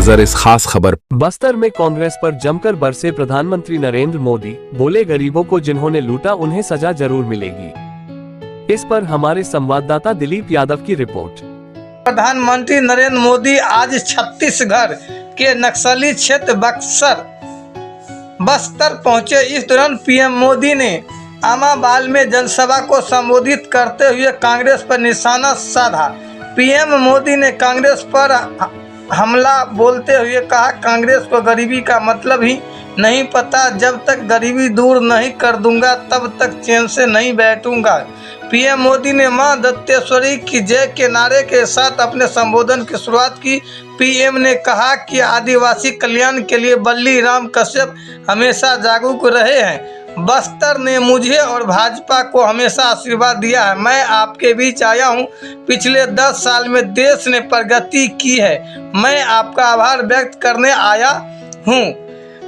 नजर इस खास खबर। बस्तर में कांग्रेस पर जमकर बरसे प्रधानमंत्री नरेंद्र मोदी। बोले गरीबों को जिन्होंने लूटा उन्हें सजा जरूर मिलेगी। इस पर हमारे संवाददाता दिलीप यादव की रिपोर्ट। प्रधानमंत्री नरेंद्र मोदी आज छत्तीसगढ़ के नक्सली क्षेत्र बस्तर पहुंचे। इस दौरान पीएम मोदी ने आमाबाल में जनसभा को संबोधित करते हुए कांग्रेस पर निशाना साधा। पीएम मोदी ने कांग्रेस पर हमला बोलते हुए कहा, कांग्रेस को गरीबी का मतलब ही नहीं पता। जब तक गरीबी दूर नहीं कर दूंगा तब तक चैन से नहीं बैठूंगा। पीएम मोदी ने मां दत्तेश्वरी की जय के नारे के साथ अपने संबोधन की शुरुआत की। पीएम ने कहा कि आदिवासी कल्याण के लिए बल्ली राम कश्यप हमेशा जागरूक रहे हैं। बस्तर ने मुझे और भाजपा को हमेशा आशीर्वाद दिया है। मैं आपके बीच आया हूं। पिछले 10 साल में देश ने प्रगति की है। मैं आपका आभार व्यक्त करने आया हूं।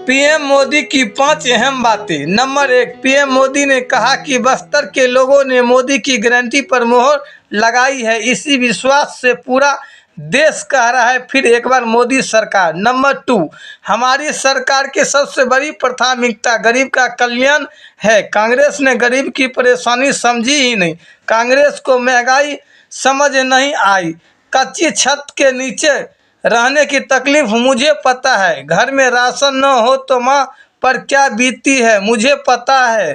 पीएम मोदी की 5 अहम बातें। नंबर 1, पीएम मोदी ने कहा कि बस्तर के लोगों ने मोदी की गारंटी पर मोहर लगाई है। इसी विश्वास से पूरा देश कह रहा है फिर एक बार मोदी सरकार। नंबर 2, हमारी सरकार की सबसे बड़ी प्राथमिकता गरीब का कल्याण है। कांग्रेस ने गरीब की परेशानी समझी ही नहीं। कांग्रेस को महंगाई समझ नहीं आई। कच्ची छत के नीचे रहने की तकलीफ मुझे पता है। घर में राशन न हो तो माँ पर क्या बीतती है मुझे पता है।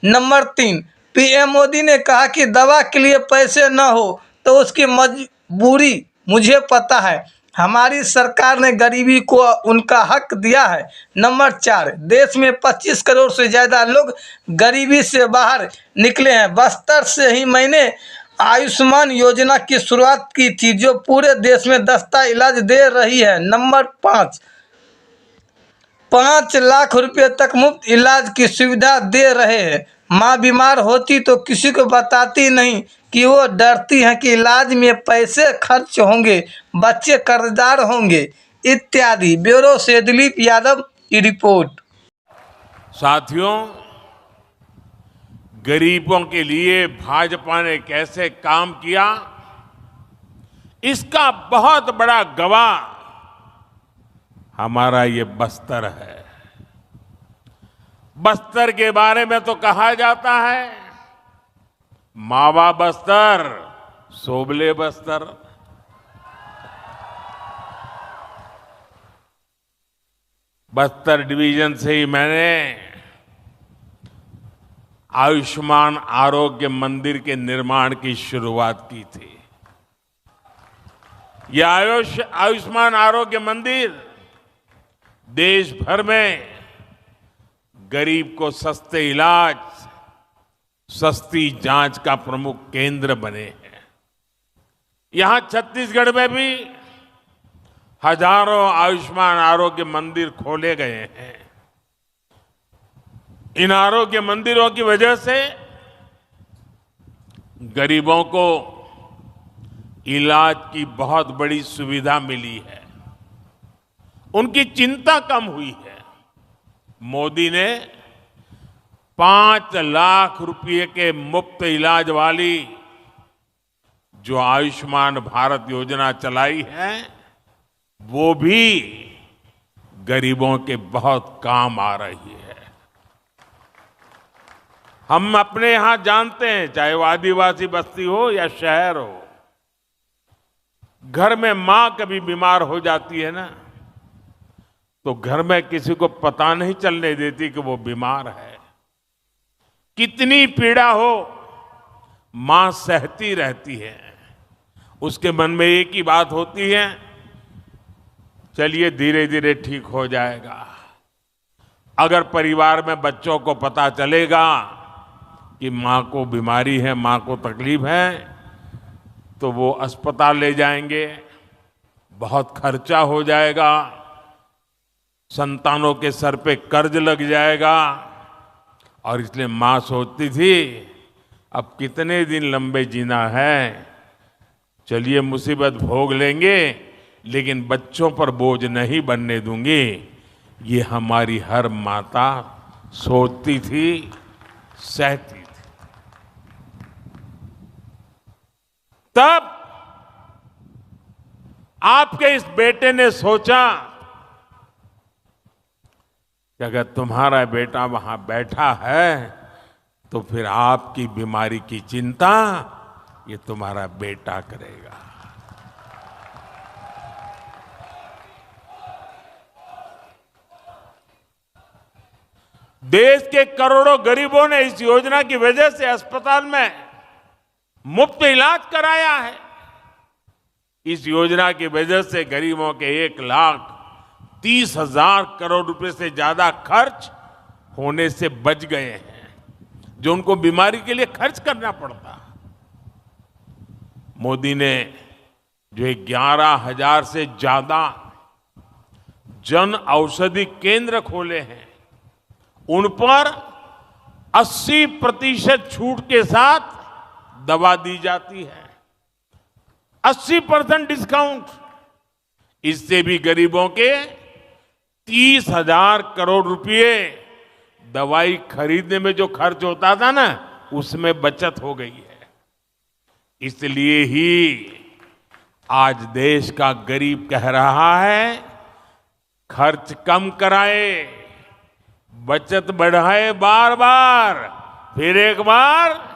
नंबर 3, पीएम मोदी ने कहा कि दवा के लिए पैसे न हो तो उसकी मजबूरी मुझे पता है। हमारी सरकार ने गरीबी को उनका हक दिया है। नंबर 4, देश में 25 करोड़ से ज़्यादा लोग गरीबी से बाहर निकले हैं। बस्तर से ही मैंने आयुष्मान योजना की शुरुआत की थी जो पूरे देश में सस्ता इलाज दे रही है। नंबर 5, 5 लाख रुपए तक मुफ्त इलाज की सुविधा दे रहे हैं। माँ बीमार होती तो किसी को बताती नहीं कि वो डरती हैं कि इलाज में पैसे खर्च होंगे, बच्चे कर्जदार होंगे इत्यादि। ब्यूरो से दिलीप यादव की रिपोर्ट। साथियों, गरीबों के लिए भाजपा ने कैसे काम किया, इसका बहुत बड़ा गवाह हमारा ये बस्तर है। बस्तर के बारे में तो कहा जाता है, मावा बस्तर सोबले बस्तर। बस्तर डिवीजन से ही मैंने आयुष्मान आरोग्य मंदिर के निर्माण की शुरुआत की थी। यह आयुष्मान आरोग्य मंदिर देश भर में गरीब को सस्ते इलाज, सस्ती जांच का प्रमुख केंद्र बने हैं। यहां छत्तीसगढ़ में भी हजारों आयुष्मान आरोग्य मंदिर खोले गए हैं। इन आरोग्य मंदिरों की वजह से गरीबों को इलाज की बहुत बड़ी सुविधा मिली है, उनकी चिंता कम हुई है। मोदी ने 5 लाख रुपए के मुफ्त इलाज वाली जो आयुष्मान भारत योजना चलाई है, वो भी गरीबों के बहुत काम आ रही है। हम अपने यहां जानते हैं, चाहे वो आदिवासी बस्ती हो या शहर हो, घर में मां कभी बीमार हो जाती है ना, तो घर में किसी को पता नहीं चलने देती कि वो बीमार है। कितनी पीड़ा हो, मां सहती रहती है। उसके मन में एक ही बात होती है, चलिए धीरे धीरे ठीक हो जाएगा। अगर परिवार में बच्चों को पता चलेगा कि मां को बीमारी है, मां को तकलीफ है, तो वो अस्पताल ले जाएंगे, बहुत खर्चा हो जाएगा, संतानों के सर पे कर्ज लग जाएगा। और इसलिए मां सोचती थी अब कितने दिन लंबे जीना है, चलिए मुसीबत भोग लेंगे लेकिन बच्चों पर बोझ नहीं बनने दूंगी। ये हमारी हर माता सोचती थी, सहती थी। तब आपके इस बेटे ने सोचा कि अगर तुम्हारा बेटा वहां बैठा है तो फिर आपकी बीमारी की चिंता ये तुम्हारा बेटा करेगा। देश के करोड़ों गरीबों ने इस योजना की वजह से अस्पताल में मुफ्त इलाज कराया है। इस योजना की वजह से गरीबों के 1,30,000 करोड़ रुपए से ज्यादा खर्च होने से बच गए हैं, जो उनको बीमारी के लिए खर्च करना पड़ता। मोदी ने जो 11,000 से ज्यादा जन औषधि केंद्र खोले हैं, उन पर 80% छूट के साथ दवा दी जाती है। 80% डिस्काउंट। इससे भी गरीबों के 30,000 करोड़ रुपए दवाई खरीदने में जो खर्च होता था ना, उसमें बचत हो गई है। इसलिए ही आज देश का गरीब कह रहा है, खर्च कम कराए, बचत बढ़ाए, बार बार, फिर एक बार,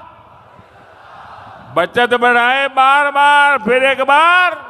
बचत बढ़ाए बार बार, फिर एक बार,